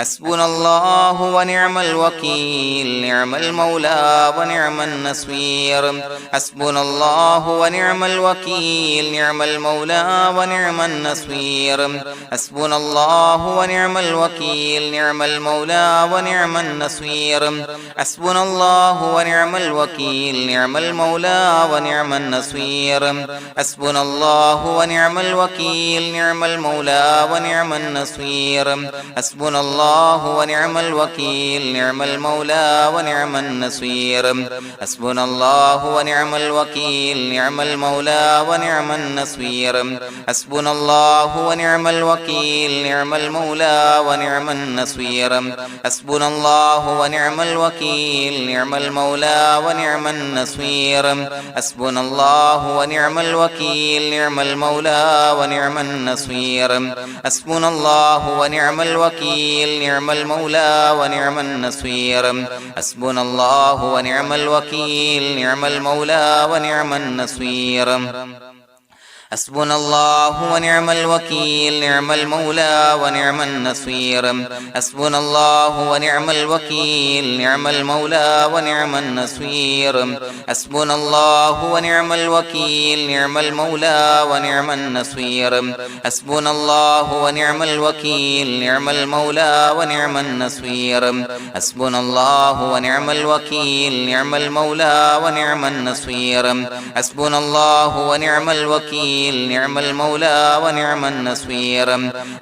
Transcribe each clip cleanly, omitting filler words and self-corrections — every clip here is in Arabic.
حسبنا الله ونعم الوكيل نعم المولى ونعم النصير حسبنا الله ونعم الوكيل نعم المولى ونعم النصير حسبنا الله ونعم الوكيل نعم المولى ونعم النصير حسبنا الله ونعم الوكيل نعم المولى ونعم النصير حسبنا الله ونعم الوكيل نعم المولى ونعم النصير حسبنا الله ونعم الوكيل نعم المولى ونعم النصير حسبنا الله ونعم الوكيل نعم المولى ونعم النصير حسبنا الله ونعم الوكيل نعم المولى ونعم النصير حسبنا الله ونعم الوكيل نعم المولى ونعم النصير حسبنا الله ونعم الوكيل نعم المولى ونعم النصير حسبنا الله ونعم الوكيل نعم المولى ونعم النصير حسبنا الله ونعم الوكيل نعم المولى ونعم النصير حسبنا الله ونعم الوكيل نعم المولى ونعم النصير حسبنا الله ونعم الوكيل نعم المولى ونعم النصير حسبنا الله ونعم الوكيل نعم المولى ونعم النصير حسبنا الله ونعم الوكيل نعم المولى ونعم النصير حسبنا الله ونعم الوكيل نعم المولى ونعم النصير حسبنا الله ونعم الوكيل نعم المولى ونعم النصير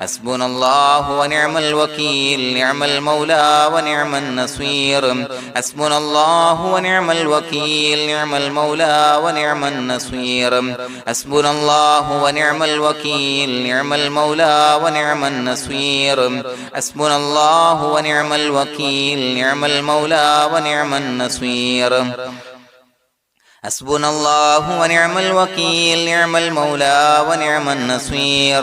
حسبنا الله ونعم الوكيل نعم المولى ونعم النصير حسبنا الله ونعم الوكيل نعم المولى ونعم النصير حسبنا الله ونعم الوكيل نعم المولى ونعم النصير حسبنا الله ونعم الوكيل نعم المولى ونعم النصير حسبنا الله ونعم الوكيل نعم المولى ونعم النصير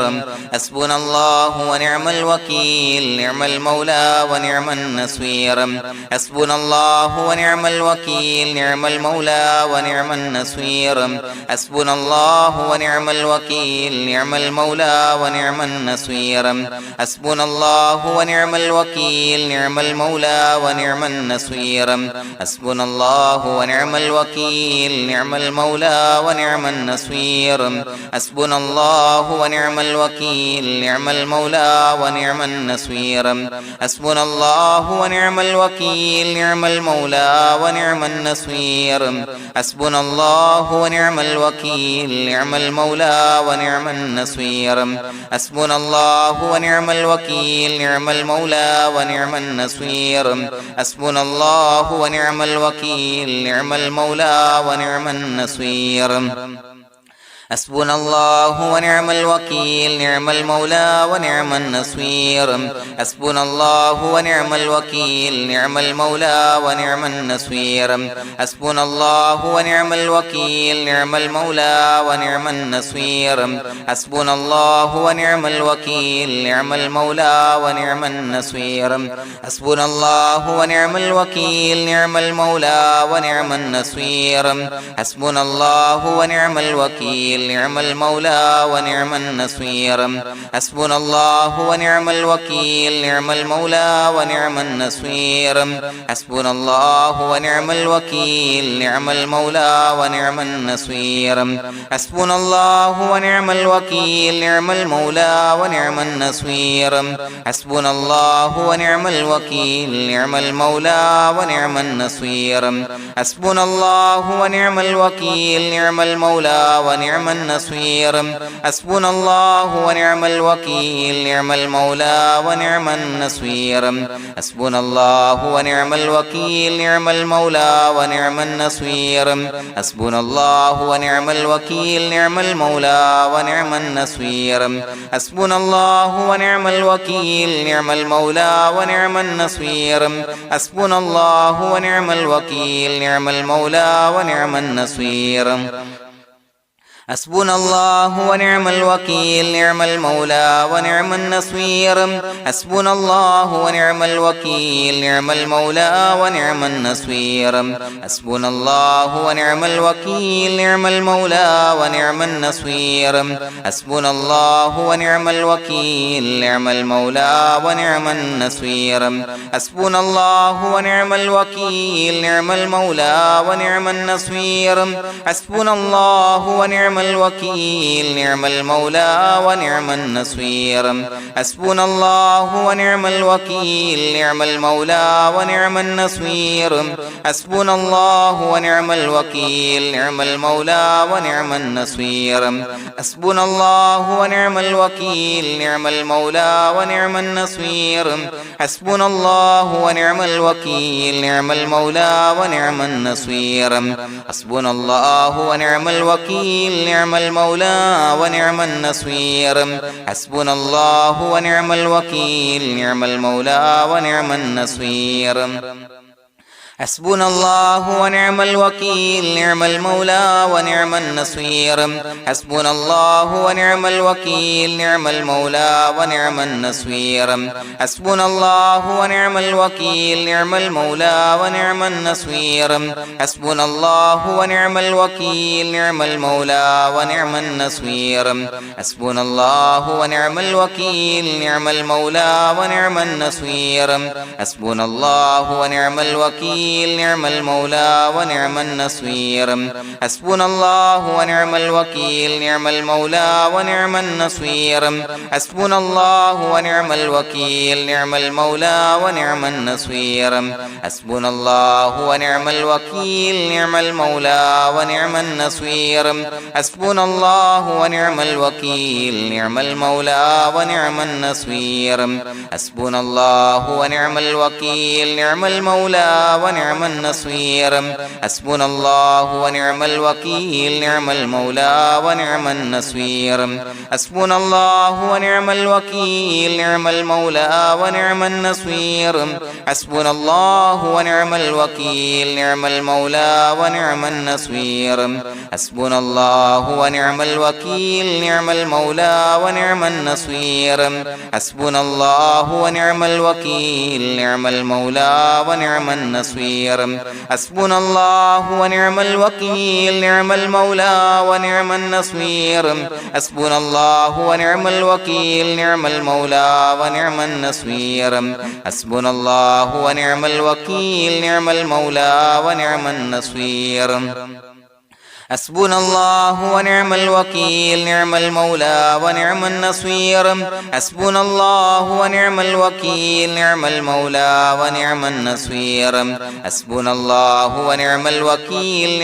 حسبنا الله ونعم الوكيل نعم المولى ونعم النصير حسبنا الله ونعم الوكيل نعم المولى ونعم النصير حسبنا الله ونعم الوكيل نعم المولى ونعم النصير حسبنا الله ونعم الوكيل نعم المولى ونعم النصير حسبنا الله ونعم الوكيل نعم المولى ونعم النصير حسبنا الله ونعم الوكيل نعم المولى ونعم النصير حسبنا الله ونعم الوكيل نعم المولى ونعم النصير حسبنا الله ونعم الوكيل نعم المولى ونعم النصير حسبنا الله ونعم الوكيل نعم المولى ونعم النصير حسبنا الله ونعم الوكيل نعم المولى ونعم النصير حسبنا الله ونعم الوكيل نعم المولى ونعم النصير حسبنا الله ونعم الوكيل نعم المولى ونعم النصير حسبنا الله ونعم الوكيل نعم المولى ونعم النصير حسبنا الله ونعم الوكيل نعم المولى ونعم النصير حسبنا الله ونعم الوكيل نعم المولى ونعم النصير حسبنا الله ونعم الوكيل نعم المولى ونعم النصير حسبنا الله ونعم الوكيل نعم المولى ونعم النصير حسبنا الله ونعم الوكيل نعم المولى ونعم النصير حسبنا الله ونعم الوكيل نعم المولى ونعم النصير حسبنا الله ونعم الوكيل نعم المولى ونعم النصير حسبنا الله ونعم الوكيل نعم المولى ونعم النصير حسبنا الله ونعم الوكيل نعم المولى ونعم النصير حسبنا الله ونعم الوكيل نعم المولى ونعم النصير حسبنا الله ونعم الوكيل نعم المولى ونعم النصير حسبنا الله ونعم الوكيل نعم المولى ونعم النصير حسبنا الله ونعم الوكيل نعم المولى ونعم النصير حسبنا الله ونعم الوكيل نعم المولى ونعم النصير حسبنا الله ونعم الوكيل نعم المولى ونعم النصير حسبنا الله ونعم الوكيل نعم المولى ونعم النصير حسبنا الله ونعم الوكيل نعم المولى ونعم النصير حسبنا الله ونعم الوكيل نعم المولى ونعم النصير حسبنا الله ونعم الوكيل نعم المولى ونعم النصير حسبنا الله ونعم الوكيل نعم المولى ونعم النصير حسبنا الله ونعم الوكيل نعم المولى ونعم النصير حسبنا الله ونعم الوكيل نعم المولى ونعم النصير حسبنا الله ونعم الوكيل نعم المولى ونعم النصير حسبنا الله ونعم الوكيل نعم المولى ونعم النصير حسبنا الله ونعم الوكيل نعم المولى ونعم النصير حسبنا الله ونعم الوكيل نعم المولى ونعم النصير حسبنا الله ونعم الوكيل نعم المولى ونعم النصير حسبنا الله ونعم الوكيل نعم المولى ونعم النصير حسبنا الله ونعم الوكيل نعم المولى ونعم النصير حسبنا الله ونعم الوكيل نعم المولى ونعم النصير حسبنا الله ونعم الوكيل نعم المولى ونعم النصير حسبنا الله ونعم الوكيل نعم المولى ونعم النصير حسبنا الله ونعم الوكيل نعم المولى ونعم النصير حسبنا الله ونعم الوكيل نعم المولى ونعم النصير حسبنا الله ونعم الوكيل نعم المولى ونعم النصير حسبنا الله ونعم الوكيل نعم المولى ونعم النصير حسبنا الله ونعم الوكيل نعم المولى ونعم النصير حسبنا الله ونعم الوكيل نعم المولى ونعم النصير حسبنا الله ونعم الوكيل نعم المولى ونعم النصير حسبنا الله ونعم الوكيل نعم المولى ونعم النصير حسبنا الله ونعم الوكيل نعم المولى ونعم النصير حسبنا الله ونعم الوكيل نعم المولى ونعم النصير حسبنا الله ونعم الوكيل نعم المولى ونعم النصير حسبنا الله ونعم الوكيل نعم المولى ونعم النصير حسبنا الله ونعم الوكيل نعم المولى ونعم النصير حسبنا الله ونعم الوكيل نعم المولى ونعم النصير حسبنا الله ونعم الوكيل نعم المولى ونعم النصير حسبنا الله ونعم الوكيل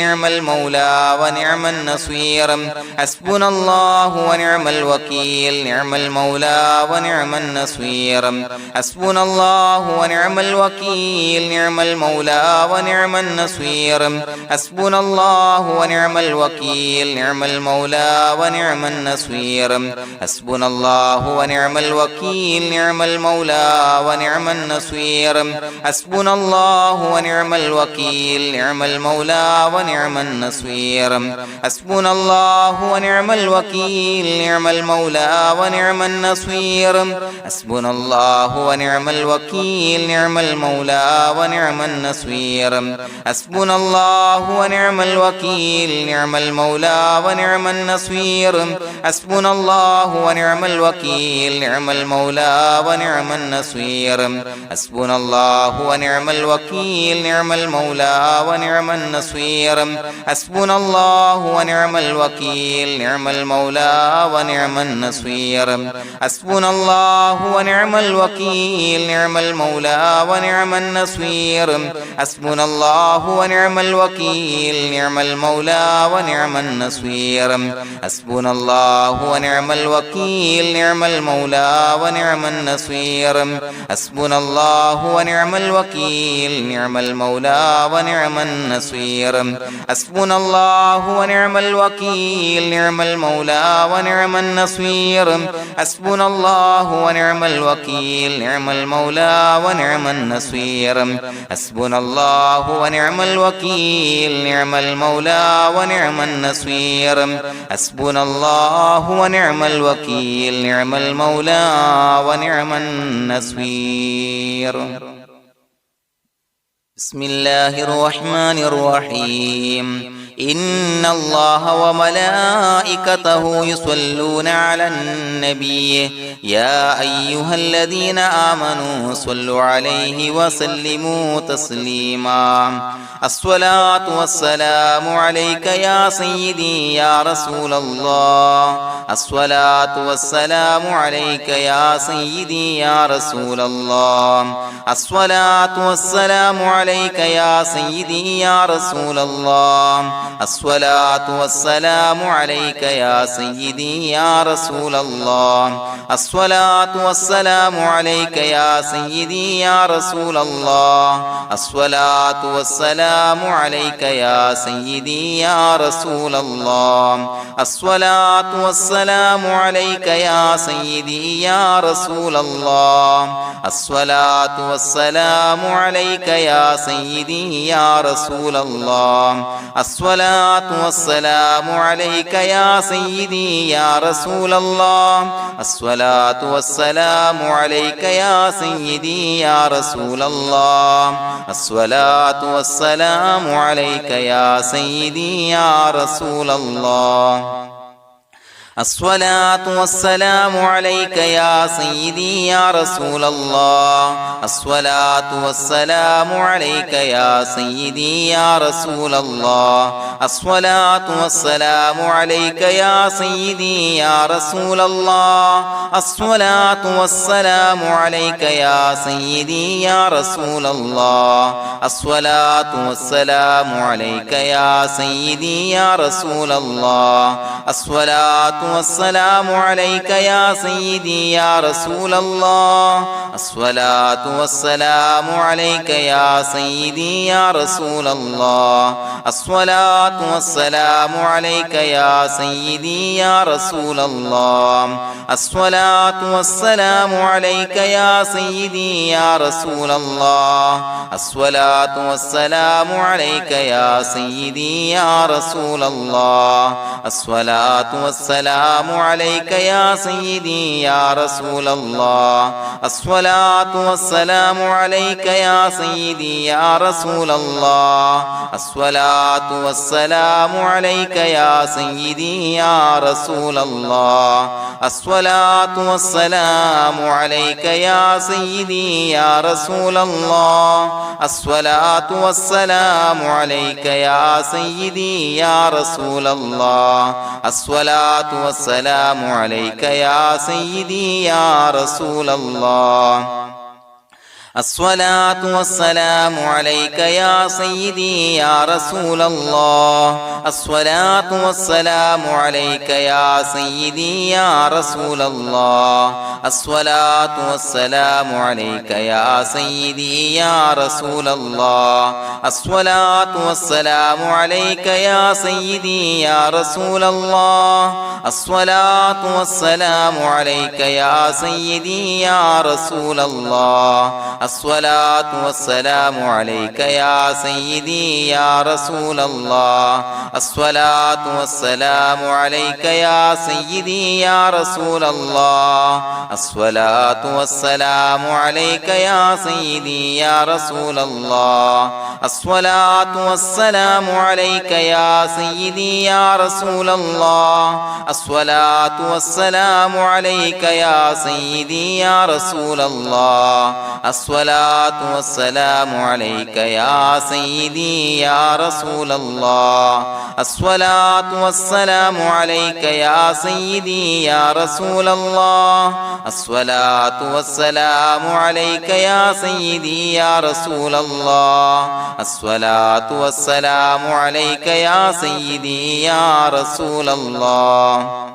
نعم المولى ونعم النصير حسبنا الله ونعم الوكيل نعم المولى ونعم النصير حسبنا الله ونعم الوكيل نعم المولى ونعم النصير حسبنا الله ونعم الوكيل نعم المولى ونعم النصير حسبنا الله ونعم الوكيل نعم المولى ونعم النصير حسبنا الله ونعم الوكيل نعم المولى ونعم النصير حسبنا الله ونعم الوكيل نعم المولى ونعم النصير حسبنا الله ونعم الوكيل نعم المولى ونعم النصير حسبنا الله ونعم الوكيل نعم المولى ونعم النصير حسبنا الله ونعم الوكيل نعم المولى ونعم النصير حسبنا الله ونعم الوكيل نعم المولى ونعم النصير حسبنا الله ونعم الوكيل نعم المولى ونعم النصير حسبنا الله ونعم الوكيل نعم المولى ونعم النصير حسبنا الله ونعم الوكيل نعم المولى ونعم النصير حسبنا الله ونعم الوكيل نعم المولى ونعم النصير حسبنا الله ونعم الوكيل نعم المولى ونعم النصير حسبنا الله ونعم الوكيل نعم المولى ونعم النصير حسبنا الله ونعم الوكيل نعم المولى ونعم النصير حسبنا الله ونعم الوكيل نعم المولى ونعم النصير بسم الله الرحمن الرحيم إن الله وملائكته يصلون على النبي يا أيها الذين آمنوا صلوا عليه وسلموا تسليما الصلاة والسلام عليك يا سيدي يا رسول الله الصلاة والسلام عليك يا سيدي يا رسول الله الصلاة والسلام عليك يا سيدي يا رسول الله الصلاة والسلام عليك يا سيدي يا رسول الله الصلاة والسلام عليك يا سيدي يا رسول الله الصلاة والسلام عليك يا سيدي يا رسول الله الصلاة والسلام عليك يا سيدي يا رسول الله الصلاة والسلام عليك يا سيدي يا رسول الله الصلاة والسلام عليك يا سيدي يا رسول الله الصلاة والسلام عليك يا سيدي يا رسول الله الصلاة والسلام عليك يا سيدي يا رسول الله الصلاة والسلام عليك يا سيدي يا رسول الله الصلاة والسلام عليك يا سيدي يا رسول الله الصلاة والسلام عليك يا سيدي يا رسول الله الصلاة والسلام عليك يا سيدي يا رسول الله الصلاة والسلام عليك يا سيدي يا رسول الله الصلاة والسلام عليك يا سيدي يا رسول الله الصلاة والسلام عليك يا سيدي يا رسول الله الصلاة والسلام عليك يا سيدي يا رسول الله الصلاة والسلام عليك يا سيدي يا رسول الله الصلاة والسلام عليك يا سيدي يا رسول الله الصلاة والسلام عليك يا سيدي يا رسول الله الصلاة والسلام عليك يا سيدي يا رسول الله الصلاة والسلام عليك يا سيدي يا رسول الله الصلاة والسلام عليك يا سيدي يا رسول الله الصلاة والسلام عليك يا سيدي يا رسول الله الصلاة والسلام عليك يا سيدي يا رسول الله الصلاة والسلام عليك يا سيدي يا رسول الله الصلاة والسلام عليك يا سيدي يا رسول الله الصلاة والسلام عليك يا سيدي يا رسول الله الصلاة والسلام عليك يا سيدي يا رسول الله الصلاة والسلام عليك يا سيدي يا رسول الله الصلاة والسلام عليك يا سيدي يا رسول الله الصلاة والسلام عليك يا سيدي يا رسول الله الصلاة والسلام عليك يا سيدي يا رسول الله الصلاة والسلام عليك يا سيدي يا رسول الله الصلاة والسلام عليك يا سيدي يا رسول الله الصلاة والسلام عليك يا سيدي يا رسول الله الصلاة والسلام عليك يا سيدي يا رسول الله الصلاة والسلام عليك يا سيدي يا رسول الله الصلاة والسلام عليك يا سيدي يا رسول الله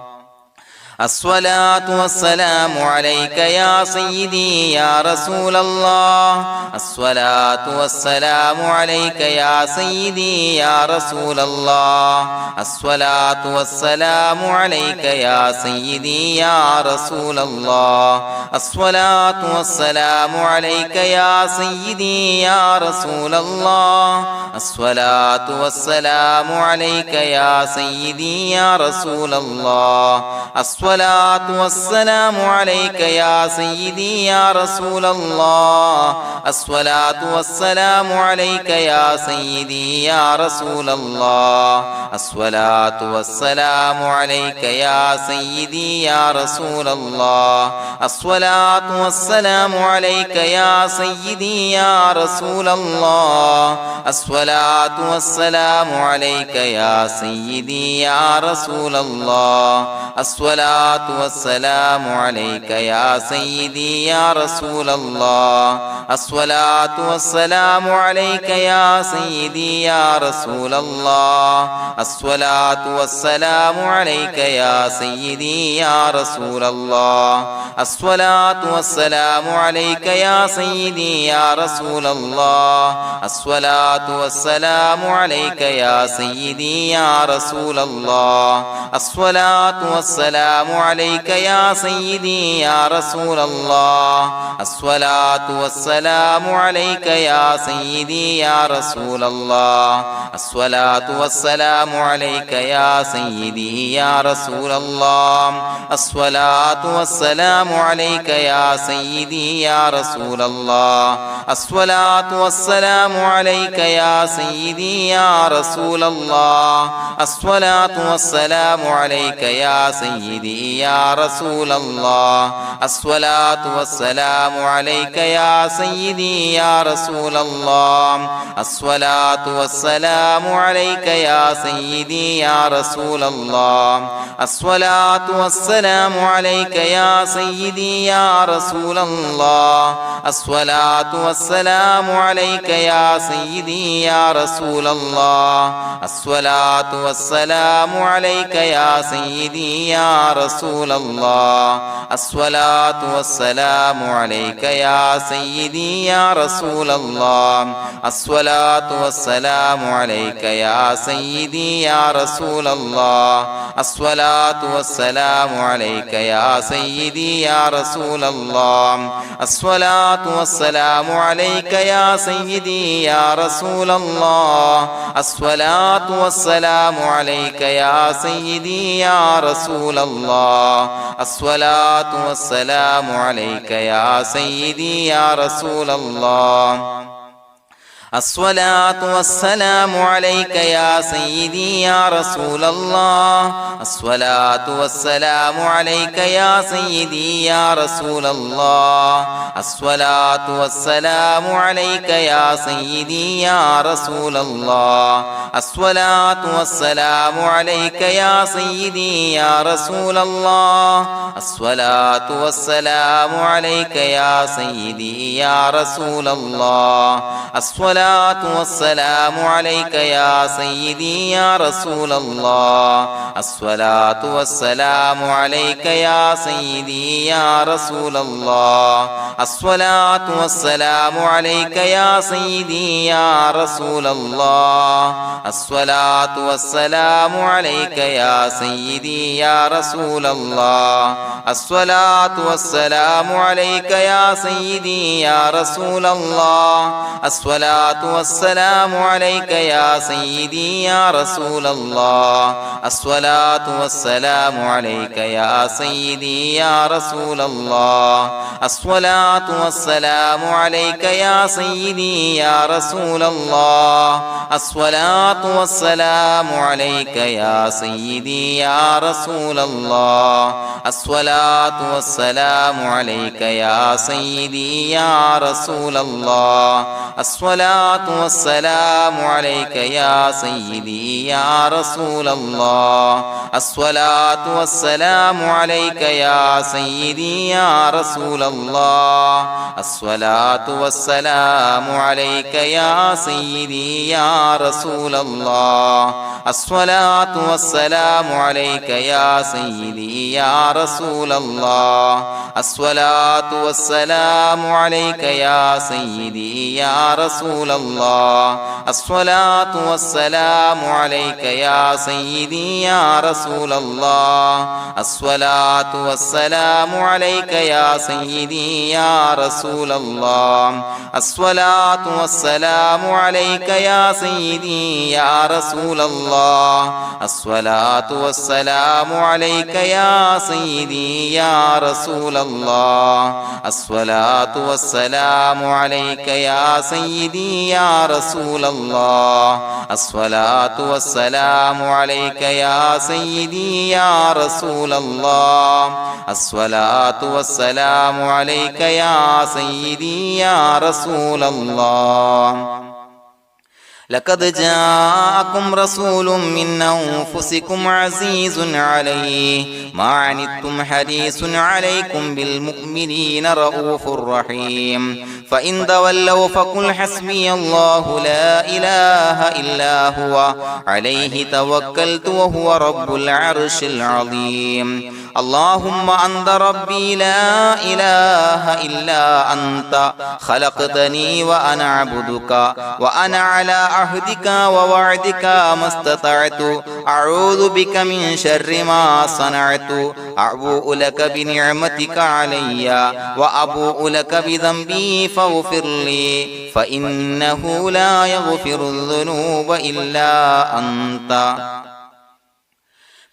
الصلاة والسلام عليك يا سيدي يا رسول الله الصلاة والسلام عليك يا سيدي يا رسول الله الصلاة والسلام عليك يا سيدي يا رسول الله الصلاة والسلام عليك يا سيدي يا رسول الله الصلاة والسلام عليك يا سيدي يا رسول الله الصلاة والسلام عليك يا سيدي يا رسول الله الصلاة والسلام عليك يا سيدي يا رسول الله الصلاة والسلام عليك يا سيدي يا رسول الله الصلاة والسلام عليك يا سيدي يا رسول الله الصلاة والسلام عليك يا سيدي يا رسول الله الصلاة والسلام عليك يا سيدي يا رسول الله الصلاة والسلام عليك يا سيدي يا رسول الله الصلاة والسلام عليك يا سيدي يا رسول الله الصلاة والسلام عليك يا سيدي يا رسول الله الصلاة والسلام عليك يا سيدي يا رسول الله الصلاة والسلام عليك يا سيدي يا رسول الله الصلاة والسلام عليك يا سيدي يا رسول الله الصلاة والسلام عليك يا سيدي يا رسول الله الصلاة والسلام عليك يا سيدي يا رسول الله الصلاة والسلام عليك يا سيدي يا رسول الله الصلاة والسلام عليك يا سيدي يا رسول الله الصلاة والسلام عليك يا سيدي يا رسول الله الصلاة والسلام عليك يا سيدي يا رسول الله الصلاة والسلام عليك يا سيدي يا رسول الله الصلاة والسلام عليك يا سيدي يا رسول الله الصلاة والسلام عليك يا سيدي يا رسول الله الصلاة والسلام عليك يا سيدي يا رسول الله الصلاة والسلام عليك يا سيدي يا رسول الله الصلاة والسلام عليك يا سيدي يا رسول الله الصلاة والسلام عليك يا سيدي يا رسول الله الصلاة والسلام عليك يا سيدي يا رسول الله الصلاة والسلام عليك يا سيدي يا رسول الله الصلاة والسلام عليك يا سيدي يا رسول الله الصلاة والسلام عليك يا سيدي يا رسول الله الصلاة والسلام عليك يا سيدي يا رسول الله الصلاة والسلام عليك يا سيدي يا رسول الله الصلاة والسلام عليك يا سيدي يا رسول الله الصلاة والسلام عليك يا سيدي يا رسول الله الصلاة والسلام عليك يا سيدي يا رسول الله الصلاة والسلام عليك يا سيدي يا رسول الله الصلاة والسلام عليك يا سيدي يا رسول الله الصلاة والسلام عليك يا سيدي يا رسول الله الصلاة والسلام عليك يا سيدي يا رسول الله الصلاة والسلام عليك يا سيدي يا رسول الله الصلاة والسلام عليك يا سيدي يا رسول الله الصلاة والسلام عليك يا سيدي يا رسول الله الصلاة والسلام عليك يا سيدي يا رسول الله الصلاة الصلاة والسلام عليك يا سيدي يا رسول الله الصلاة والسلام عليك يا سيدي يا رسول الله الصلاة والسلام عليك يا سيدي يا رسول الله الصلاة والسلام عليك يا سيدي يا رسول الله الصلاة والسلام عليك يا سيدي يا رسول الله الصلاة والسلام عليك يا سيدي يا رسول الله الصلاة والسلام عليك يا سيدي يا رسول الله الصلاة والسلام عليك يا سيدي يا رسول الله الصلاة والسلام عليك يا سيدي يا رسول الله الصلاة والسلام عليك يا سيدي يا رسول الله الصلاة والسلام عليك يا سيدي يا رسول الله الصلاة والسلام عليك يا سيدي يا رسول الله لقد جاءكم رسول من أنفسكم عزيز عليه ما عنتم حريص عليكم بالمؤمنين رؤوف رحيم فإن تولوا فقل حسبي الله لا إله إلا هو عليه توكلت وهو رب العرش العظيم اللهم أنت ربي لا إله إلا أنت خلقتني وأنا عبدك وأنا على عهدك ووعدك ما استطعت أعوذ بك من شر ما صنعت أبوء لك بنعمتك علي وأبوء لك بذنبي فاغفر لي فإنه لا يغفر الذنوب إلا أنت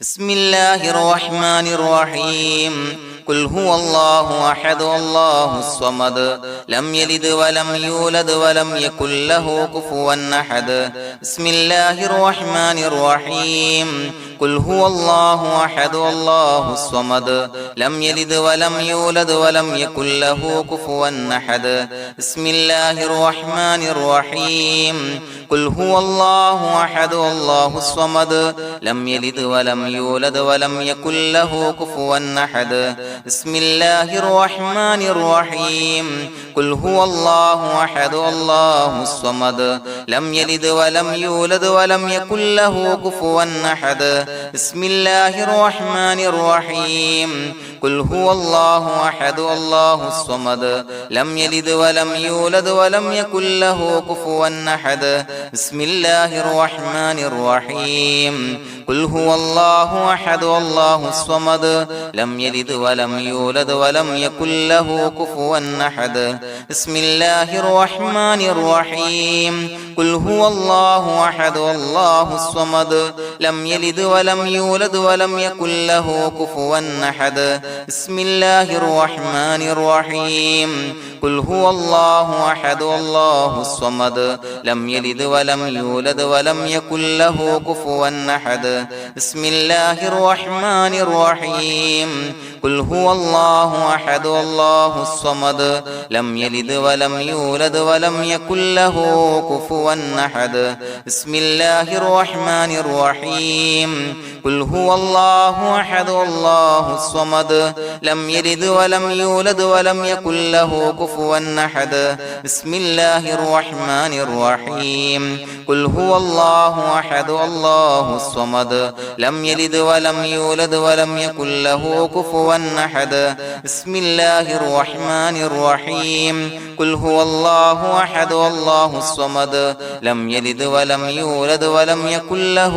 بسم الله الرحمن الرحيم قل هو الله أحد الله الصمد لم يلد ولم يولد ولم يكن له كفوا أحد بسم الله الرحمن الرحيم قل هو الله أحد الله الصمد لم يلد ولم يولد ولم يكن له كفوا أحد بسم الله الرحمن الرحيم قل هو الله أحد الله الصمد لم يلد ولم يولد ولم يكن له كفوا أحد بسم الله الرحمن الرحيم قل هو الله أحد الله الصمد لم يلد ولم يولد ولم يكن له كفوا أحد بسم الله الرحمن الرحيم قل هو الله أحد الله الصمد لم يلد ولم يولد ولم يكن له كفوا أحد بسم الله الرحمن الرحيم قل هو الله أحد الله الصمد لم يلد ولم يولد ولم يكن له كفوا أحد بسم الله الرحمن الرحيم قل هو الله أحد الله الصمد لم يلد ولم يولد ولم يكن له كفوا أحد بسم الله الرحمن الرحيم قل هو الله أحد الله الصمد لم يلد ولم يولد ولم يكن له كفوا أحد بسم الله الرحمن الرحيم قل هو الله أحد الله الصمد لم يلد ولم يولد ولم يكن له كفوا أحد بسم الله الرحمن الرحيم قل هو الله أحد الله الصمد لم يلد ولم يولد ولم يكن له كفوا أحد بسم الله الرحمن الرحيم قل هو الله أحد الله الصمد لم يلد ولم يولد ولم يكن له كفوا أحد بسم الله الرحمن الرحيم قل هو الله أحد الله الصمد لم يلد ولم يولد ولم يكن له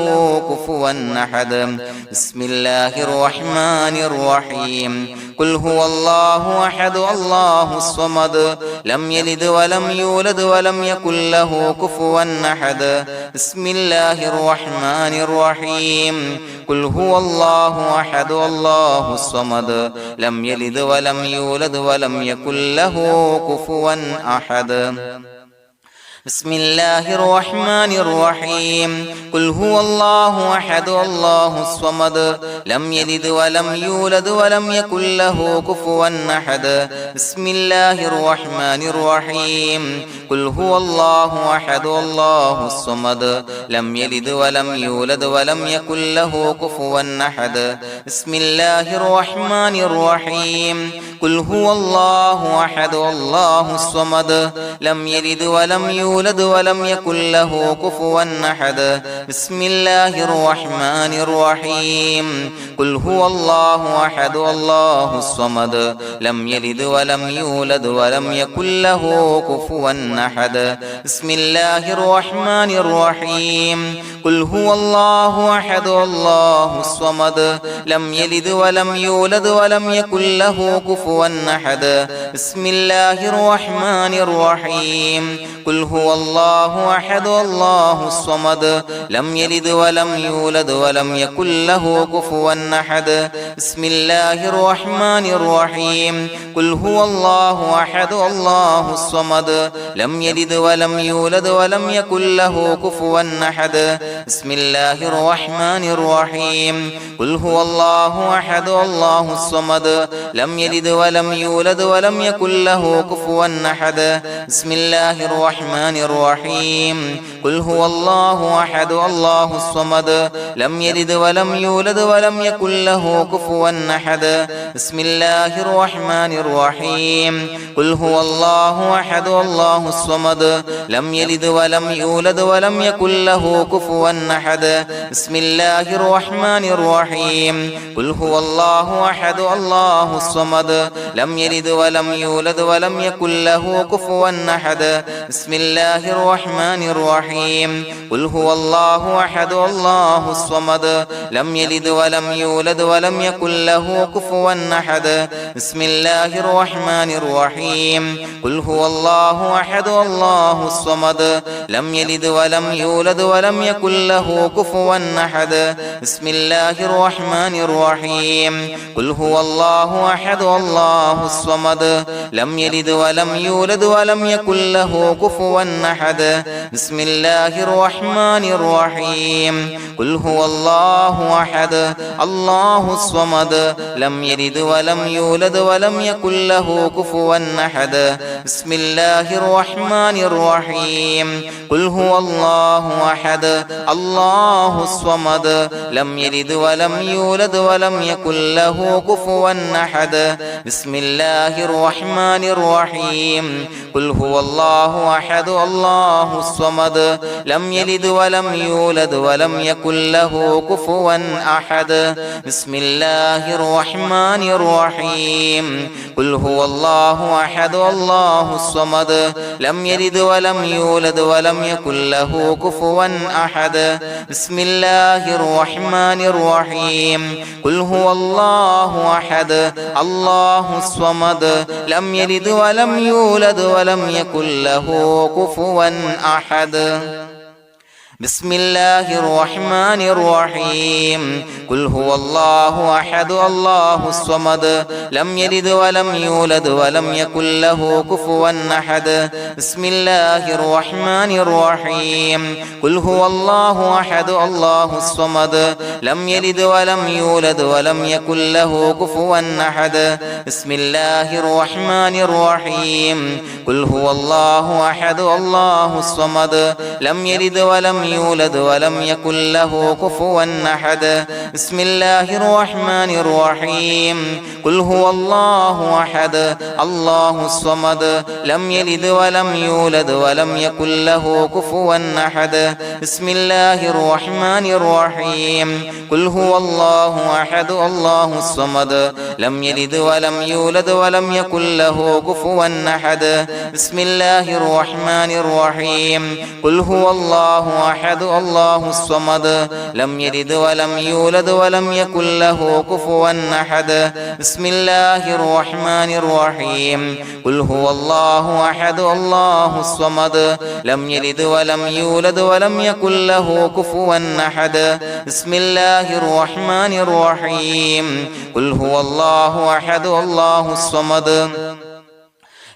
كفوا أحد بسم الله الرحمن الرحيم قل هو الله أحد الله الصمد لم يلد ولم يولد ولم يكن له كفوا أحد بسم الله الرحمن الرحيم قل هو الله أحد الله الصمد لم يلد ولم يولد ولم يكن له كفوا أحد بسم الله الرحمن الرحيم قل هو الله أحد الله الصمد لم يلد ولم يولد ولم يكن له كفوا أحد بسم الله الرحمن الرحيم قل هو الله أحد الله الصمد لم يلد ولم يولد ولم يكن له كفوا أحد بسم الله الرحمن الرحيم قل هو الله أحد الله الصمد لم يلد ولم يولد ولم يكن له كفوا أحد بسم الله الرحمن الرحيم قل هو الله أحد الله الصمد لم يلد ولم يولد ولم يكن له كفوا أحد بسم الله الرحمن الرحيم قل هو الله أحد الله الصمد لم يلد ولم يولد ولم يكن له كفوا أحد بسم الله الرحمن الرحيم قل هو الله أحد الله الصمد لم يلد ولم يولد ولم يكن له كفوا أحد بسم الله الرحمن الرحيم قل هو الله أحد الله الصمد لم يلد ولم يولد ولم يكن له كفوا أحد بسم الله الرحمن الرحيم قل هو الله أحد الله الصمد لم يلد ولم يولد ولم يكن له كفوا أحد بسم الله الرحمن الرحيم قل هو الله أحد الله الصمد لم يلد ولم يولد ولم يكن له كفوا أحد بسم الله الرحمن الرحيم قل هو الله أحد الله الصمد لم يلد ولم يولد ولم يكن له كفوا أحد بسم الله الرحمن الرحيم قل هو الله أحد الله الصمد لم يلد ولم يولد ولم يكن له كفوا أحد بسم الله الرحمن الرحيم قل هو الله أحد الله الصمد لم يلد ولم يولد ولم يكن له كفوا أحد بسم الله الرحمن الرحيم قل هو الله أحد الله الصمد لم يلد ولم يولد ولم يكن له كفوا أحد بسم الله الرحمن الرحيم قل هو الله أحد الله الصمد لم يلد ولم يولد ولم يكن له كفوا أحد بسم الله الرحمن الرحيم قل هو الله أحد الله الصمد لم يلد ولم يولد ولم يكن له كفوا أحد بسم الله الرحمن الرحيم قل هو الله أحد الله الصمد لم يلد ولم يولد ولم يكن له كفوا أحد بسم الله الرحمن الرحيم قل هو الله أحد الله الصمد لم يلد ولم يولد ولم يكن له كفوا أحد بسم الله الرحمن الرحيم قل هو الله أحد الله الصمد لم يلد ولم يولد ولم يكن له كفوا أحد بسم الله الرحمن الرحيم قل هو الله أحد الله الصمد لم يلد ولم يولد ولم يكن له كفوا أحد بسم الله الرحمن الرحيم قل هو الله أحد الله الصمد لم يلد ولم يولد ولم يكن له كفوا أحد بسم الله الرحمن الرحيم قل هو الله أحد الله الصمد لم يلد ولم يولد ولم يكن له كفوا أحد بسم الله الرحمن الرحيم قل هو الله أحد الله الصمد لم يلد ولم يولد ولم يكن له كفوا أحد بسم الله الرحمن الرحيم قل هو الله أحد الله الصمد لم يلد ولم يولد ولم يكن له كفوا أحد بسم الله الرحمن الرحيم قل هو الله أحد الله الصمد لم يلد ولم يولد ولم يكن له كفوا أحد بسم الله الرحمن الرحيم قل هو الله أحد الله الصمد لم يلد ولم يولد ولم يكن له كفوا أحد بسم الله الرحمن الرحيم قل هو الله أحد الله الصمد لم يلد ولم يولد ولم يكن له كفوا أحد بسم الله الرحمن الرحيم قل هو الله أحد الله الصمد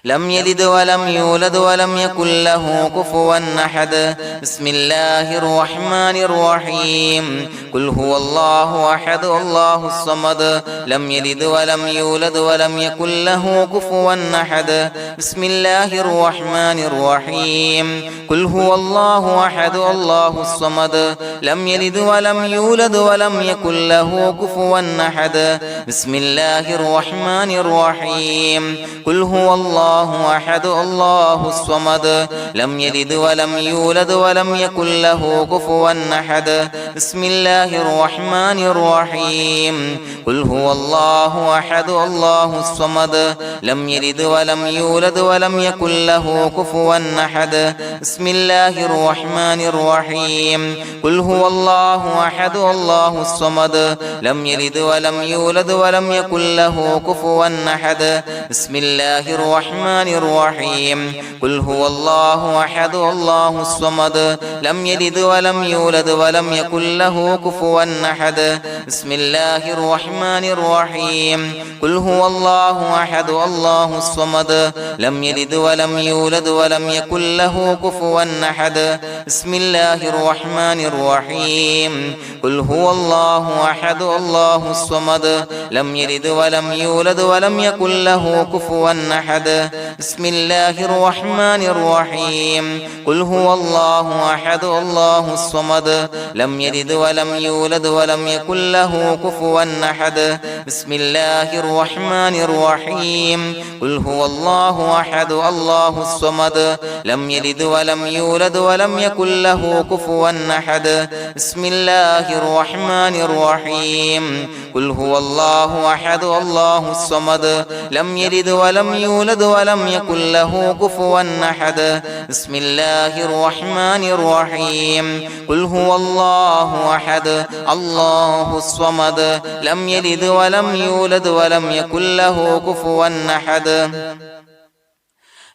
لم يلد ولم يولد ولم يكن له كفوا أحد بسم الله الرحمن الرحيم قل هو الله أحد الله الصمد لم يلد ولم يولد ولم يكن له كفوا أحد بسم الله الرحمن الرحيم قل هو الله أحد الله الصمد لم يلد ولم يولد ولم يكن له كفوا أحد بسم الله الرحمن الرحيم قل هو الله أحد الله الصمد لم يلد ولم يولد ولم يكن له كفوا أحد بسم الله الرحمن الرحيم قل هو الله أحد الله الصمد لم يلد ولم يولد ولم يكن له كفوا أحد بسم الله الرحمن الرحيم قل هو الله أحد الله الصمد لم يلد ولم يولد ولم يكن له كفوا أحد بسم الله الرحمن الرحيم قل هو الله أحد الله الصمد لم يلد ولم يولد ولم يكن له كفوا أحد بسم الله الرحمن الرحيم قل هو الله أحد الله الصمد لم يلد ولم يولد ولم يكن له كفوا أحد بسم الله الرحمن الرحيم قل هو الله أحد الله الصمد لم يلد ولم يولد ولم يكن له كفوا أحد بسم الله الرحمن الرحيم قل هو الله أحد الله الصمد لم يلد ولم يولد ولم يكن له كفوا أحد بسم الله الرحمن الرحيم قل هو الله أحد الله الصمد لم يلد ولم يولد ولم يكن له كفوا أحد بسم الله الرحمن الرحيم قل هو الله أحد الله الصمد لم يلد ولم يولد ولم يكن له كفوا أحد بسم الله الرحمن الرحيم قل هو الله أحد الله الصمد لم يلد ولم يولد ولم يكن له كفوا أحد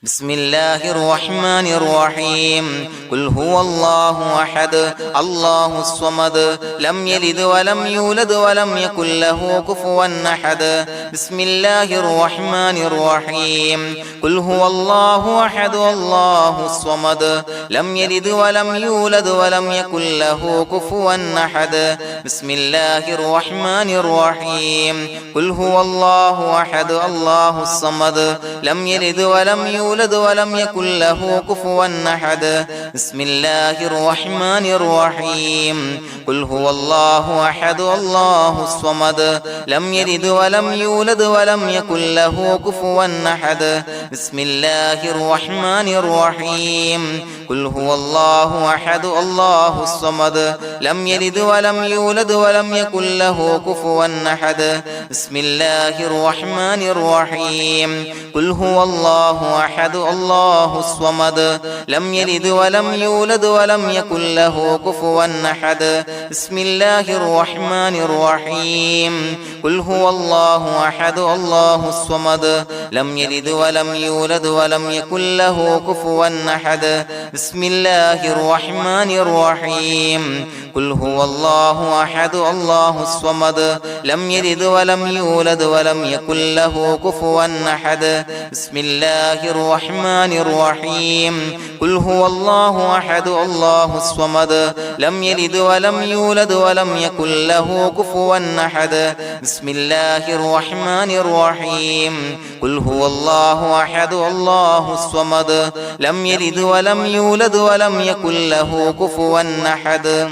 بسم الله الرحمن الرحيم قل هو الله أحد الله الصمد لم يلد ولم يولد ولم يكن له كفوا أحد بسم الله الرحمن الرحيم قل هو الله أحد الله الصمد لم يلد ولم يولد ولم يكن له كفوا أحد بسم الله الرحمن الرحيم قل هو الله أحد الله الصمد لم يلد ولم يولد ولم يكن له كفوا أحد بسم الله الرحمن الرحيم قل هو الله أحد الله الصمد لم يلد ولم يولد ولم يكن له كفوا أحد بسم الله الرحمن الرحيم قل هو الله أحد الله الصمد لم يلد ولم يولد ولم يكن له كفوا أحد بسم الله الرحمن الرحيم قل هو الله أحد الله الصمد لم يلد ولم يولد ولم يكن له كفوا أحد بسم الله الرحمن الرحيم قل هو الله أحد الله الصمد لم يلد ولم يولد ولم يكن له كفوا أحد بسم الله الرحمن الرحيم قل هو الله أحد الله الصمد لم يلد ولم يولد ولم يكن له كفوا أحد بسم الله الرحمن الرحيم قل هو الله أحد الله الصمد لم يلد ولم يولد ولم يكن له كفوا أحد بسم الله الرحمن الرحيم قل هو الله أحد الله الصمد لم يلد ولم يولد ولم يكن له كفوا أحد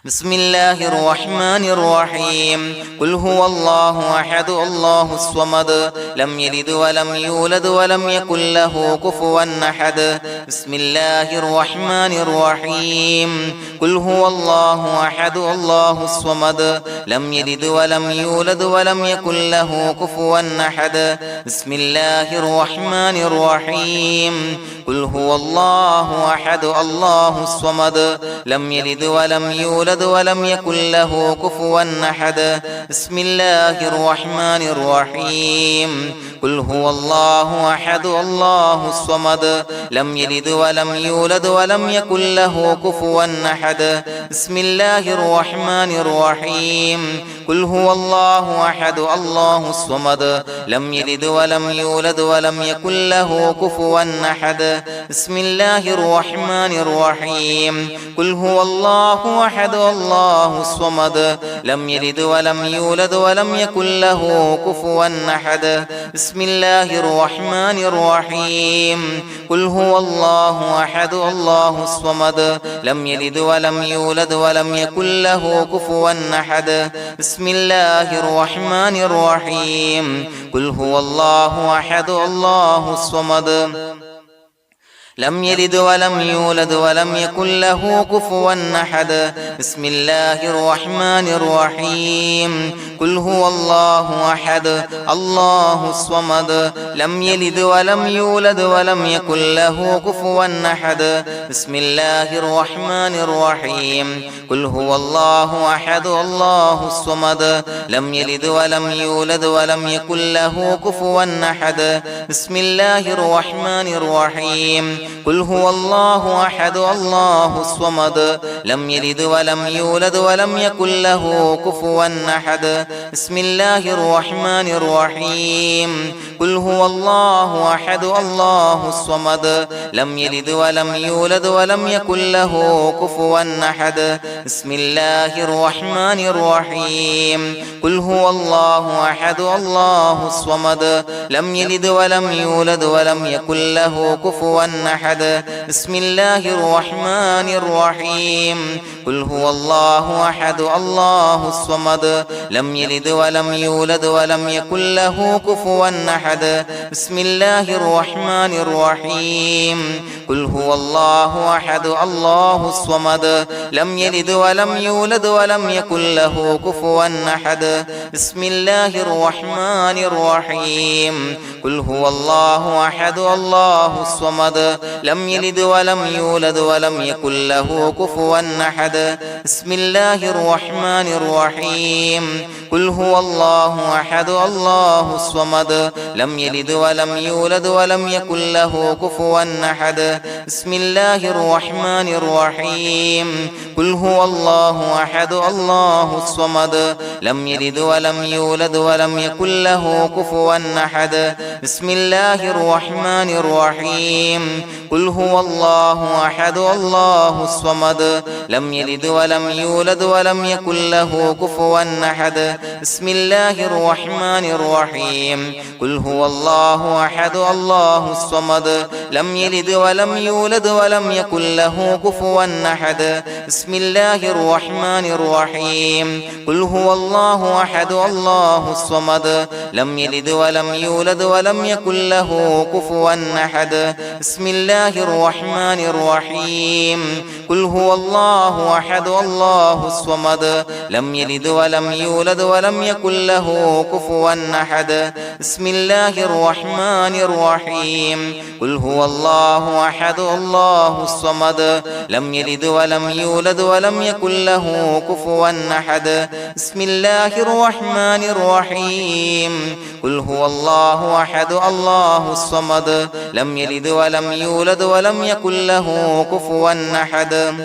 بسم الله الرحمن الرحيم قل هو الله أحد الله الصمد لم يلد ولم يولد ولم يكن له كفوا أحد بسم الله الرحمن الرحيم قل هو الله أحد الله الصمد لم يلد ولم يولد ولم يكن له كفوا أحد بسم الله الرحمن الرحيم قل هو الله أحد الله الصمد لم يلد ولم يولد يولد ولم يكن له كفوا أحد بسم الله الرحمن الرحيم قل هو الله أحد الله الصمد لم يلد ولم يولد ولم يكن له كفوا أحد بسم الله الرحمن الرحيم قل هو الله أحد الله الصمد لم يلد ولم يولد ولم يكن له كفوا أحد بسم الله الرحمن الرحيم قل هو الله أحد الله الصمد لم يلد ولم يولد ولم يكن له كفوا أحد بسم الله الرحمن الرحيم قل هو الله أحد الله الصمد لم يلد ولم يولد ولم يكن له كفوا أحد بسم الله الرحمن الرحيم قل هو الله أحد الله الصمد لم يلد ولم يولد ولم يكن له كفوا أحد بسم الله الرحمن الرحيم قل هو الله أحد الله الصمد لم يلد ولم يولد ولم يكن له كفوا أحد بسم الله الرحمن الرحيم قل هو الله أحد الله الصمد لم يلد ولم يولد ولم يكن له كفوا أحد بسم الله الرحمن الرحيم قل هو الله أحد الله الصمد لم يلد ولم يولد ولم يكن له كفوا أحد بسم الله الرحمن الرحيم قل هو الله أحد الله الصمد لم يلد ولم يولد ولم يكن له كفوا أحد بسم الله الرحمن الرحيم قل هو الله أحد الله الصمد لم يلد ولم يولد ولم يكن له كفوا أحد بسم الله الرحمن الرحيم قل هو الله أحد الله الصمد لم يلد ولم يولد ولم يكن له كفوا أحد بسم الله الرحمن الرحيم قل هو الله أحد الله الصمد لم يلد ولم يولد ولم يكن له كفوا أحد بسم الله الرحمن الرحيم قل هو الله أحد الله الصمد لم يلد ولم يولد ولم يكن له كفوا أحد بسم الله الرحمن الرحيم قل هو الله أحد الله الصمد لم يلد ولم يولد ولم يكن له كفوا أحد بسم الله الرحمن الرحيم قل هو الله أحد الله الصمد لم يلد ولم يولد ولم يكن له كفوا أحد بسم الله الرحمن الرحيم قل هو الله أحد الله الصمد لم يلد ولم يولد ولم يكن له كفوا أحد بسم الله الرحمن الرحيم قل هو الله أحد الله الصمد لم يلد ولم يولد ولم يكن له كفوا أحد بسم الله الرحمن الرحيم قل هو الله أحد الله الصمد لم يلد ولم يولد ولم يكن له كفوا أحد بسم الله الرحمن الرحيم قل هو الله أحد الله الصمد لم يلد ولم يولد ولم يكن له كفوا أحد بسم الله الرحمن الرحيم قل هو الله أحد الله الصمد لم يلد ولم يولد ولم يكن له كفوا أحد بسم الله الرحمن الرحيم قل هو الله أحد الله الصمد لم يلد ولم يولد ولم يكن له كفوا أحد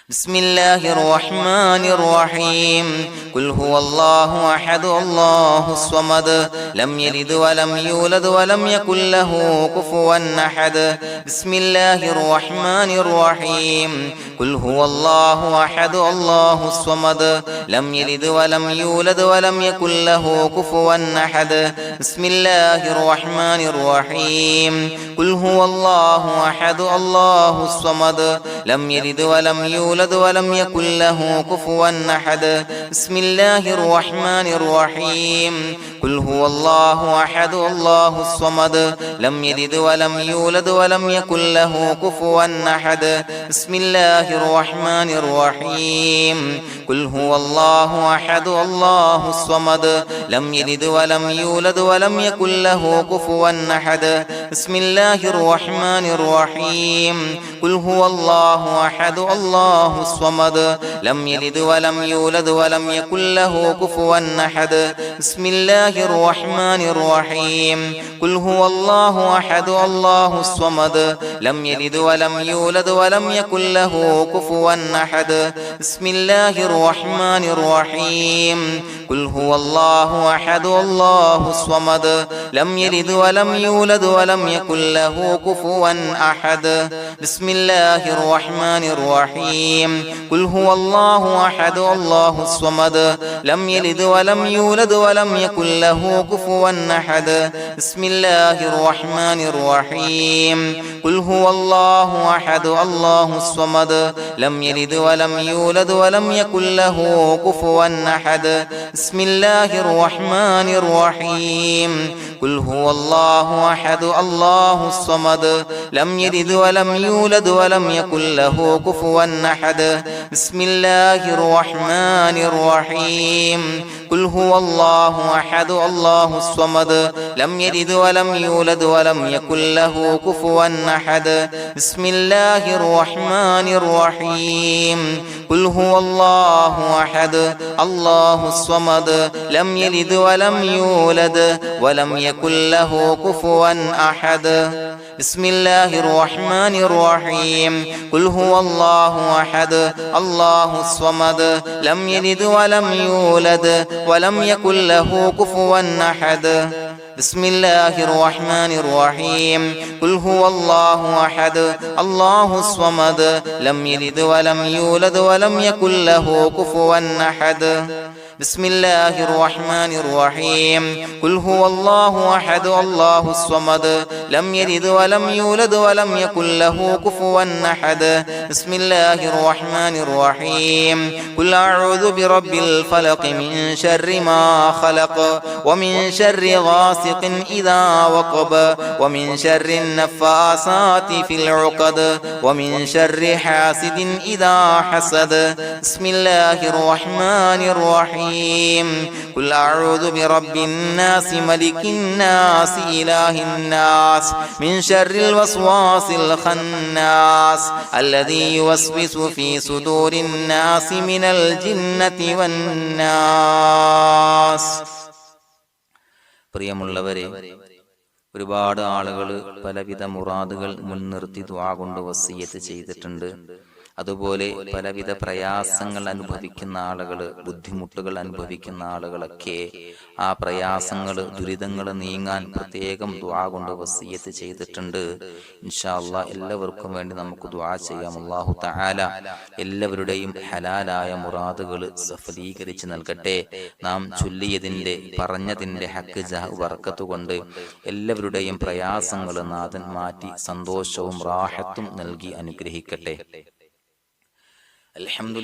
بسم الله الرحمن الرحيم قل هو الله أحد الله الصمد لم يلد ولم يولد ولم يكن له كفوا أحد بسم الله الرحمن الرحيم قل هو الله أحد الله الصمد لم يلد ولم يولد ولم يكن له كفوا أحد بسم الله الرحمن الرحيم قل هو الله أحد الله الصمد لم يلد ولم يولد ولم يكن له كفوا أحد بسم الله الرحمن الرحيم قل هو الله أحد الله الصمد لم يلد ولم يولد ولم يكن له كفوا أحد بسم الله الرحمن الرحيم قل هو الله أحد الله الصمد لم يلد ولم يولد ولم يكن له كفوا أحد بسم الله الرحمن الرحيم قل هو الله الله أحد الله الصمد لم يلد ولم يولد ولم يكن له كفوا أحد بسم الله الرحمن الرحيم قل هو الله أحد الله الصمد لم يلد ولم يولد ولم يكن له كفوا أحد بسم الله الرحمن الرحيم قل هو الله أحد الله الصمد لم يلد ولم يولد ولم يكن له كفوا أحد بسم الله الرحمن الرحيم قل هو الله أحد الله الصمد لم يلد ولم يولد ولم يكن له كفوا أحد بسم الله الرحمن الرحيم قل هو الله أحد الله الصمد لم يلد ولم يولد ولم يكن له كفوا أحد بسم الله الرحمن الرحيم قل هو الله أحد الله الصمد لم يلد ولم يولد ولم يكن له كفوا أحد بسم الله الرحمن الرحيم قل هو الله أحد الله الصمد لم يلد ولم يولد ولم يكن له كفوا أحد بسم الله الرحمن الرحيم قل هو الله أحد الله الصمد لم يلد ولم يولد ولم يكن له كفوا أحد بسم الله الرحمن الرحيم قل هو الله أحد الله الصمد لم يلد ولم يولد ولم يكن له كفوا أحد بسم الله الرحمن الرحيم قل هو الله أحد الله الصمد لم يلد ولم يولد ولم يكن له كفوا أحد بسم الله الرحمن الرحيم قل هو الله أحد الله الصمد لم يلد ولم يولد ولم يكن له كفوا أحد بسم الله الرحمن الرحيم قل أعوذ برب الفلق من شر ما خلق ومن شر غاسق إذا وقب ومن شر النفاثات في العقد ومن شر حاسد إذا حسد بسم الله الرحمن الرحيم قل أعوذ برب الناس ملك الناس إله الناس من شر الوسواس الخناس الذي يوسوس في صدور الناس من الجنة والناس. പ്രിയമുള്ളവരെ, ഒരുപാട് ആളുകൾ പലവിധ മുറാദുകൾ മുൻനിർത്തി ദുആ കൊണ്ട് വസിയ്യത്ത് ചെയ്തിട്ടുണ്ട്. അതുപോലെ പലവിധ പ്രയാസങ്ങൾ അനുഭവിക്കുന്ന ആളുകൾ, ബുദ്ധിമുട്ടുകൾ അനുഭവിക്കുന്ന ആളുകളൊക്കെ ആ പ്രയാസങ്ങൾ, ദുരിതങ്ങൾ നീങ്ങാൻ പ്രത്യേകം ദുആ കൊണ്ട് വസിയ്യത്ത് ചെയ്തിട്ടുണ്ട്. ഇൻഷാ അല്ലാഹ് എല്ലാവർക്കും വേണ്ടി നമുക്ക് ദുആ ചെയ്യാം. അല്ലാഹു തആല എല്ലാവരുടെയും ഹലാലായ മുറാദുകൾ സഫലീകരിച്ച് നൽകട്ടെ. നാം ചൊല്ലിയതിന്റെ, പറഞ്ഞതിന്റെ ഹക്ക് ജാഹ് ബർക്കത്ത് കൊണ്ട് എല്ലാവരുടെയും പ്രയാസങ്ങൾ നാഥൻ മാറ്റി സന്തോഷവും റാഹത്തും നൽകി അനുഗ്രഹിക്കട്ടെ. الحمد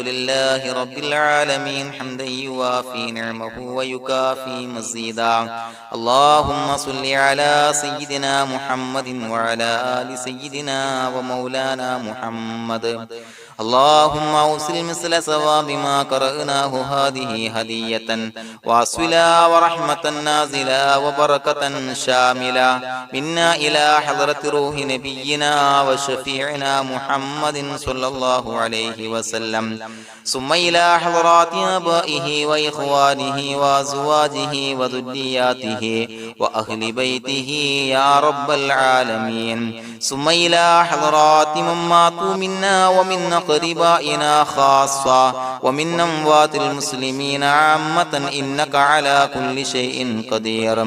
لله رب العالمين حمدا يوافي نعمه ويكافي مزيدا. اللهم صل على سيدنا محمد وعلى آل سيدنا ومولانا محمد. اللهم أوصل مثل ثواب ما قرأناه هذه هدية واصلا ورحمة نازلا وبركة شاملة منا إلى حضرة روح نبينا وشفيعنا محمد صلى الله عليه وسلم، ثم إلى حضرات آبائه وإخوانه وأزواجه وذرياته وأهل بيته يا رب العالمين، ثم إلى حضرات من ماتوا منا ومن أقربائنا خاصة ومن أموات المسلمين عامة إنك على كل شيء قدير،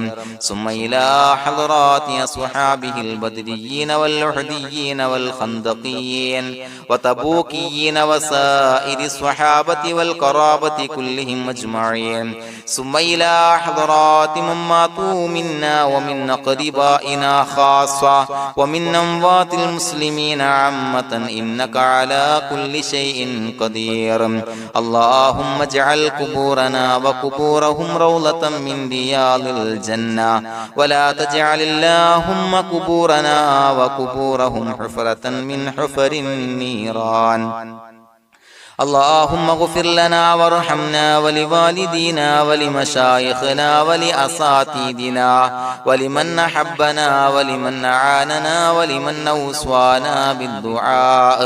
ثم إلى حضرات أصحابه البدريين والأحديين والخندقيين وتبوكيين وسائر الصحابة والقرابة كلهم أجمعين، ثم إلى حضرات من ماتوا منا ومن أقربائنا خاصة ومن أموات المسلمين عامة إنك على كل شيء قدير. اللهم اجعل قبورنا وقبورهم روضة من رياض الجنة، ولا تجعل اللهم قبورنا وقبورهم حفرة من حفر النيران. اللهم اغفر لنا وارحمنا ولوالدينا ولمشايخنا ولأساتذتنا ولمن أحبنا ولمن أعاننا ولمن أوصانا بالدعاء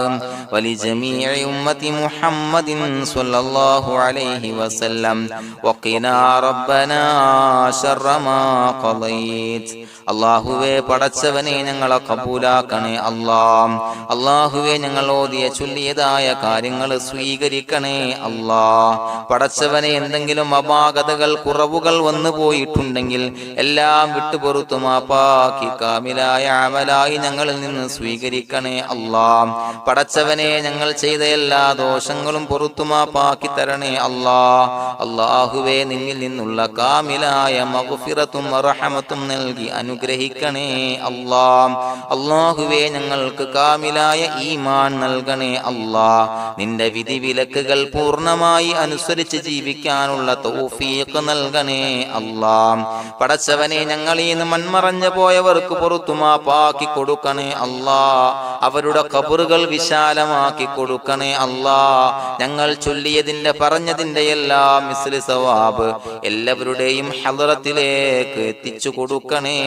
ولجميع أمة محمد صلى الله عليه وسلم وقنا ربنا شر ما قضيت. അള്ളാഹുവേ പടച്ചവനെ ഞങ്ങളെ കബൂലാക്കണേ അല്ലാഹ്. അള്ളാഹുവേ ഞങ്ങൾ ഓതിയ ചൊല്ലിയതായ കാര്യങ്ങൾ സ്വീകരിക്കണേ അല്ലാഹ്. പടച്ചവനെ എന്തെങ്കിലും അപാകതകൾ കുറവുകൾ വന്നു പോയിട്ടുണ്ടെങ്കിൽ എല്ലാം വിട്ടുപൊറുത്തു മാപ്പാക്കി കാമിലായ അമലായി ഞങ്ങളിൽ നിന്ന് സ്വീകരിക്കണേ അല്ലാഹ്. പടച്ചവനെ ഞങ്ങൾ ചെയ്ത എല്ലാ ദോഷങ്ങളും പൊറുത്തു മാപ്പാക്കി തരണേ അല്ലാഹ്. അള്ളാഹുവേ നിന്നിൽ നിന്നുള്ള കാമിലായ മഗ്ഫിറത്തും റഹമത്തും നൽകി അനുഗ്രഹിക്കണേ അല്ലാഹ്. അല്ലാഹുവേ ഞങ്ങൾക്ക് കാമിലായ ഈമാൻ നൽകണേ അല്ലാഹ്. നിന്റെ വിധി വിലക്കുകൾ പൂർണ്ണമായി അനുസരിച്ച് ജീവിക്കാനുള്ള തൗഫീഖ് നൽകണേ അല്ലാഹ്. പടച്ചവനെ ഞങ്ങളിൽ നിന്ന് മൺമറഞ്ഞു പോയവർക്ക് പുറത്തു മാപ്പാക്കി കൊടുക്കണേ അല്ലാഹ്. അവരുടെ ഖബറുകൾ വിശാലമാക്കി കൊടുക്കണേ അല്ലാഹ്. ഞങ്ങൾ ചൊല്ലിയതിന്റെ പറഞ്ഞതിന്റെ എല്ലാം മിസ്ലി സവാബ് എല്ലാവരുടെയും ഹളറത്തിലേക്ക് എത്തിച്ചു കൊടുക്കണേ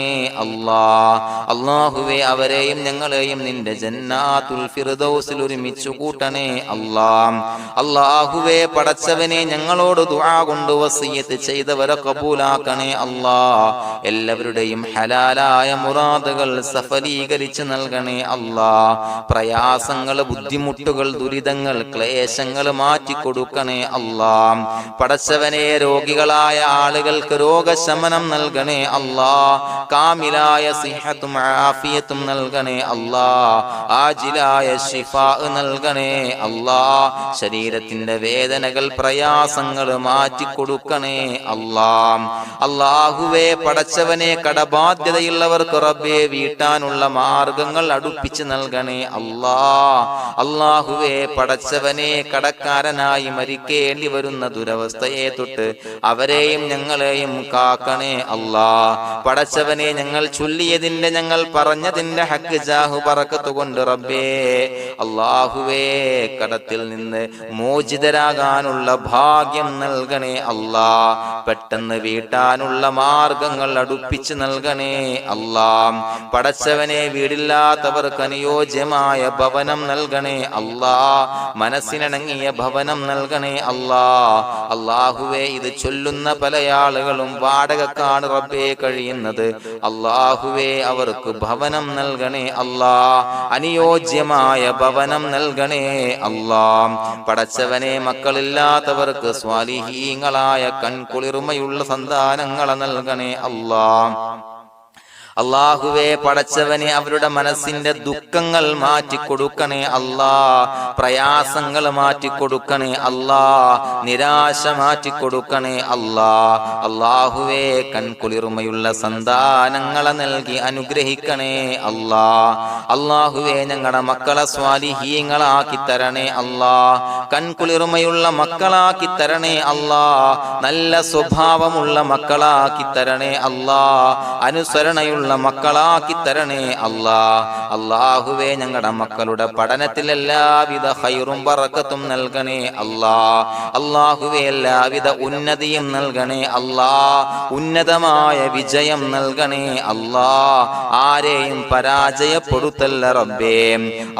അല്ലാഹ്. അല്ലാഹുവേ അവരെയും ഞങ്ങളെയും നിന്റെ ജന്നാത്തുൽ ഫിർദൗസിൽ ഒരുമിച്ചു കൂട്ടണേ അല്ലാഹ്. അല്ലാഹുവേ പടച്ചവനെ ഞങ്ങളോട് ദുആ കൊണ്ട് വസിയത്ത് ചെയ്തവരെ കബൂലാക്കണേ അല്ലാഹ്. എല്ലാവരുടെയും ഹലാലായ മുറാദുകൾ സഫലീകരിച്ച് നൽകണേ അല്ലാഹ്. പ്രയാസങ്ങൾ, ബുദ്ധിമുട്ടുകൾ, ദുരിതങ്ങൾ, ക്ലേശങ്ങൾ മാറ്റിക്കൊടുക്കണേ അല്ലാഹ്. പടച്ചവനെ രോഗികളായ ആളുകൾക്ക് രോഗശമനം നൽകണേ അല്ലാഹ്. കാമിലായ സിഹത്തും ആഫിയത്തും നൽകണേ അല്ലാഹ്. ആജിലായ ശിഫാ നൽകണേ അല്ലാഹ്. ശരീരത്തിന്റെ വേദനകൾ, പ്രയാസങ്ങൾ മാറ്റിക്കൊടുക്കണേ അല്ലാഹ്. അല്ലാഹുവേ പടച്ചവനെ കടബാധ്യതയുള്ളവർക്ക് റബ്ബേ വീട്ടാനുള്ള മാർഗങ്ങൾ അടുപ്പിച്ച് നൽകണേ അല്ലാഹ്. അല്ലാഹുവേ പടച്ചവനെ കടക്കാരനായി മരിക്കേണ്ടി വരുന്ന ദുരവസ്ഥയെ തൊട്ട് അവരെയും ഞങ്ങളെയും കാക്കണേ അല്ലാഹ്. പടച്ചവനെ ഞങ്ങൾ ചൊല്ലിയതിന്റെ, ഞങ്ങൾ പറഞ്ഞതിന്റെ ഹക്ക് ജാഹു ബറക്കത്ത് കൊണ്ട് റബ്ബേ അല്ലാഹുവേ കടത്തിൽ നിന്ന് മോചിതരാകാനുള്ള ഭാഗ്യം നൽകണേ അല്ലാഹ്. പെട്ടെന്ന് വീട്ടാനുള്ള മാർഗങ്ങൾ അടുപ്പിച്ച് നൽകണേ അല്ലാഹ്. പടച്ചവനെ വീടില്ലാത്തവർക്ക് അനുയോജ്യമായ ഭവനം നൽകണേ അല്ലാഹ്. മനസ്സിനിണങ്ങിയ ഭവനം നൽകണേ അല്ലാഹ്. അല്ലാഹുവേ ഇത് ചൊല്ലുന്ന പല ആളുകളും വാടകക്കാണ് റബ്ബേ കഴിയുന്നത്. അല്ലാഹുവേ അവർക്ക് ഭവനം നൽകണേ അല്ലാഹ്. അനുയോജ്യമായ ഭവനം നൽകണേ അല്ലാഹ്. പടച്ചവനെ മക്കളില്ലാത്തവർക്ക് സ്വാലിഹീങ്ങളായ കൺകുളിർമയുള്ള സന്താനങ്ങളെ നൽകണേ അല്ലാഹ്. അല്ലാഹുവേ പടച്ചവനെ അവരുടെ മനസ്സിന്റെ ദുഃഖങ്ങൾ മാറ്റിക്കൊടുക്കണേ അല്ലാഹ്. പ്രയാസങ്ങൾ മാറ്റിക്കൊടുക്കണേ അല്ലാഹ്. നിരാശ മാറ്റിക്കൊടുക്കണേ അല്ലാഹ്. അല്ലാഹുവേ കൺകുളിർമയുള്ള സന്താനങ്ങളെ നൽകി അനുഗ്രഹിക്കണേ അല്ലാഹ്. അല്ലാഹുവേ ഞങ്ങളുടെ മക്കളെ സ്വാലിഹീങ്ങളാക്കി തരണേ അല്ലാഹ്. കൺകുളിർമയുള്ള മക്കളാക്കി തരണേ അല്ലാഹ്. നല്ല സ്വഭാവമുള്ള മക്കളാക്കി തരണേ അല്ലാഹ്. അനുസരണയുള്ള മക്കളാക്കി തരണേ അല്ലാഹ്. അല്ലാഹുവേ ഞങ്ങളുടെ മക്കളുടെ പഠനത്തിൽ എല്ലാവിധ ഖൈറും ബറക്കത്തും നൽകണേ അല്ലാഹ്. അല്ലാഹുവേ എല്ലാവിധ ഉന്നതിയും നൽകണേ അല്ലാഹ്. ഉന്നതമായ വിജയം നൽകണേ അല്ലാഹ്. ആരെയും പരാജയപ്പെടുത്തല്ല റബ്ബേ.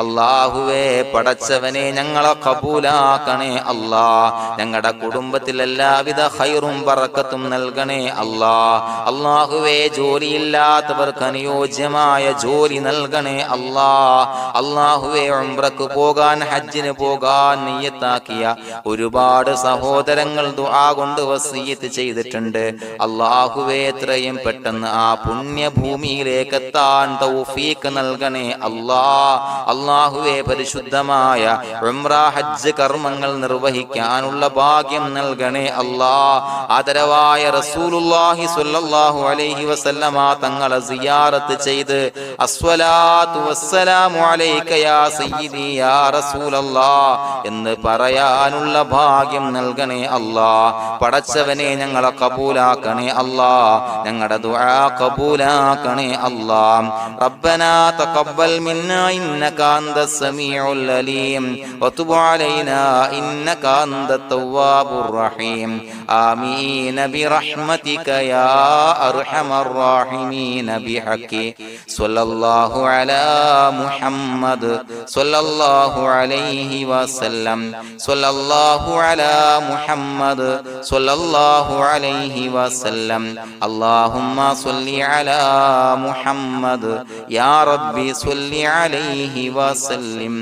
അല്ലാഹുവേ പടച്ചവനെ ഞങ്ങളെ കബൂലാക്കണേ അല്ലാഹ്. ഞങ്ങളുടെ കുടുംബത്തിൽ എല്ലാവിധ ഖൈറും ബറക്കത്തും നൽകണേ അല്ലാഹ്. അല്ലാഹുവേ ജോലിയില്ലാത്ത അനുയോജ്യമായ ജോലി നൽകണേ അല്ലാഹ്. അല്ലാഹുവേ ഉംറക്ക് പോകാൻ, ഹജ്ജിന് പോകാൻ നിയ്യത്താക്കിയ ഒരുപാട് സഹോദരങ്ങൾ ദുആ കൊണ്ട് വസിയത്ത് ചെയ്തിട്ടുണ്ട്. അല്ലാഹുവേ എത്രയും പെട്ടെന്ന് ആ പുണ്യഭൂമിയിലേക്ക് എത്താൻ തൗഫീഖ് നൽകണേ അല്ലാഹ്. അല്ലാഹുവേ പരിശുദ്ധമായ ഉംറ ഹജ്ജ് കർമ്മങ്ങൾ നിർവഹിക്കാനുള്ള ഭാഗ്യം നൽകണേ അല്ലാഹ്. ആദരവായ റസൂലുള്ളാഹി സ്വല്ലല്ലാഹു അലൈഹി വസല്ലമ തങ്ങളെ സിയാറത്ത് ചെയ്ത് അസ്സലാത്തു വസ്സലാമു അലൈക യാ സയ്യിദി യാ റസൂലല്ലാഹ് എന്ന് പറയാനുള്ള ഭാഗ്യം നൽകണേ അല്ലാഹ്. പടച്ചവനെ ഞങ്ങളെ കബൂലാക്കണേ അല്ലാഹ്, ഞങ്ങളുടെ ദുആ കബൂലാക്കണേ അല്ലാഹ്. റബ്ബനാ തഖബ്ബൽ മിന്നാ ഇന്നക അന്തസ് സമീഉൽ അലീം വതുബ് അലൈനാ ഇന്നക അന്തത് തവ്വാബുർ റഹീം. ആമീൻ ബിറഹ്മതിക യാ അർഹമർ റഹീമീൻ ബിഹഖി സ്വല്ലല്ലാഹു അലാ മുഹമ്മദ് സ്വല്ലല്ലാഹു അലൈഹി വസല്ലം സ്വല്ലല്ലാഹു അലാ മുഹമ്മദ് സ്വല്ലല്ലാഹു അലൈഹി വസല്ലം. അല്ലാഹുമ്മ സ്വല്ലി അലാ മുഹമ്മദ് യാ റബ്ബി സ്വല്ലി അലൈഹി വസല്ലം.